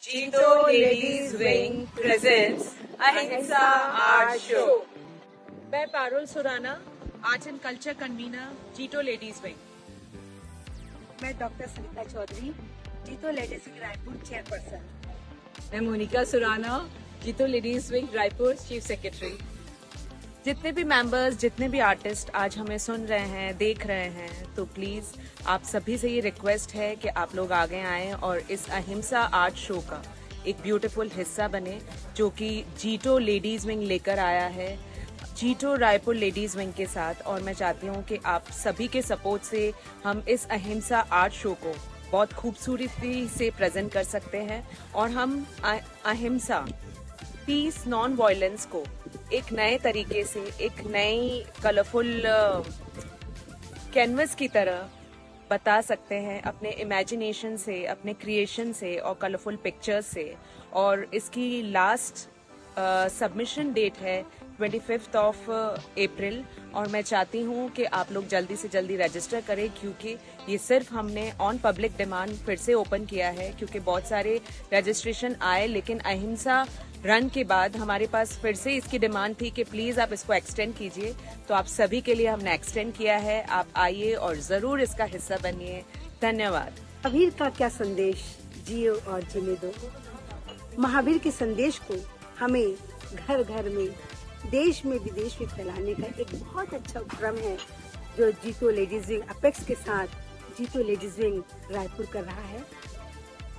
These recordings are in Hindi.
जीतो लेडीज विंग प्रेजेंट्स अहिंसा आर्ट शो। मैं Parul Surana, art and culture convener, जीतो लेडीज विंग। मैं डॉक्टर सरिता चौधरी, जीतो लेडीज विंग रायपुर चेयरपर्सन। मैं मोनिका सुराना, जीतो ladies wing Raipur chief secretary. जितने भी मेंबर्स, जितने भी आर्टिस्ट आज हमें सुन रहे हैं, देख रहे हैं, तो प्लीज आप सभी से ये रिक्वेस्ट है कि आप लोग आगे आएं और इस अहिंसा आर्ट शो का एक ब्यूटीफुल हिस्सा बने, जो कि जीतो लेडीज विंग लेकर आया है, जीतो रायपुर लेडीज विंग के साथ। और मैं चाहती हूँ कि आप सभी के सपोर्ट से हम इस अहिंसा आर्ट शो को बहुत खूबसूरती से प्रेजेंट कर सकते हैं और हम अहिंसा, पीस, नॉन वायलेंस को एक नए तरीके से, एक नई कलरफुल कैनवस की तरह बता सकते हैं अपने इमेजिनेशन से, अपने क्रिएशन से और कलरफुल पिक्चर्स से। और इसकी लास्ट सबमिशन डेट है 25 अप्रैल और मैं चाहती हूँ कि आप लोग जल्दी से जल्दी रजिस्टर करें, क्योंकि ये सिर्फ हमने ऑन पब्लिक डिमांड फिर से ओपन किया है, क्योंकि बहुत सारे रजिस्ट्रेशन आए, लेकिन अहिंसा रन के बाद हमारे पास फिर से इसकी डिमांड थी कि प्लीज आप इसको एक्सटेंड कीजिए। तो आप सभी के लिए हमने एक्सटेंड किया है। आप आइए और जरूर इसका हिस्सा बनिए। धन्यवाद। महावीर का क्या संदेश, जियो और जीने दो। महावीर के संदेश को हमें घर घर में, देश में, विदेश में फैलाने का एक बहुत अच्छा उपक्रम है जो जीतो लेडीज विंग अपेक्स के साथ जीतो लेडीज विंग रायपुर कर रहा है।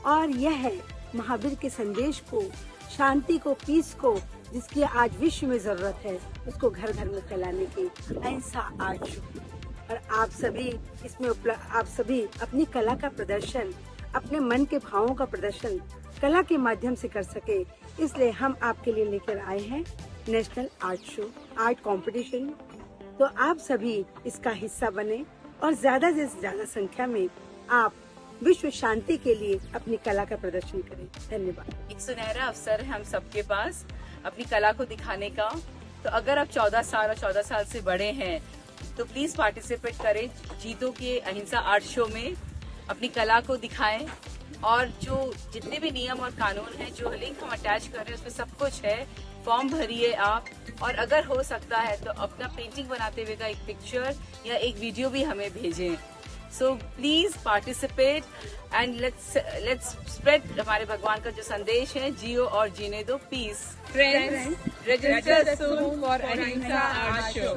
और यह है महावीर के संदेश को, शांति को, पीस को, जिसकी आज विश्व में जरूरत है, उसको घर घर में फैलाने की अहिंसा आर्ट शो। और आप सभी इसमें आप सभी अपनी कला का प्रदर्शन, अपने मन के भावों का प्रदर्शन कला के माध्यम से कर सके, इसलिए हम आपके लिए लेकर आए हैं national art show, art competition. तो आप सभी इसका हिस्सा बने और ज्यादा से ज्यादा संख्या में आप विश्व शांति के लिए अपनी कला का प्रदर्शन करें। धन्यवाद। एक सुनहरा अवसर है हम सबके पास अपनी कला को दिखाने का। तो अगर आप 14 साल और 14 साल से बड़े हैं तो प्लीज पार्टिसिपेट करें जीतो के अहिंसा आर्ट शो में, अपनी कला को दिखाएं। और जो जितने भी नियम और कानून हैं, जो लिंक हम अटैच कर रहे हैं, उसमें सब कुछ है। फॉर्म भरिए आप, और अगर हो सकता है तो अपना पेंटिंग बनाते हुए का एक पिक्चर या एक वीडियो भी हमें भेजें। So please participate and let's spread हमारे भगवान का जो संदेश है, जियो और जीने दो, piece. Friends, register soon for Ahimsa Art Show.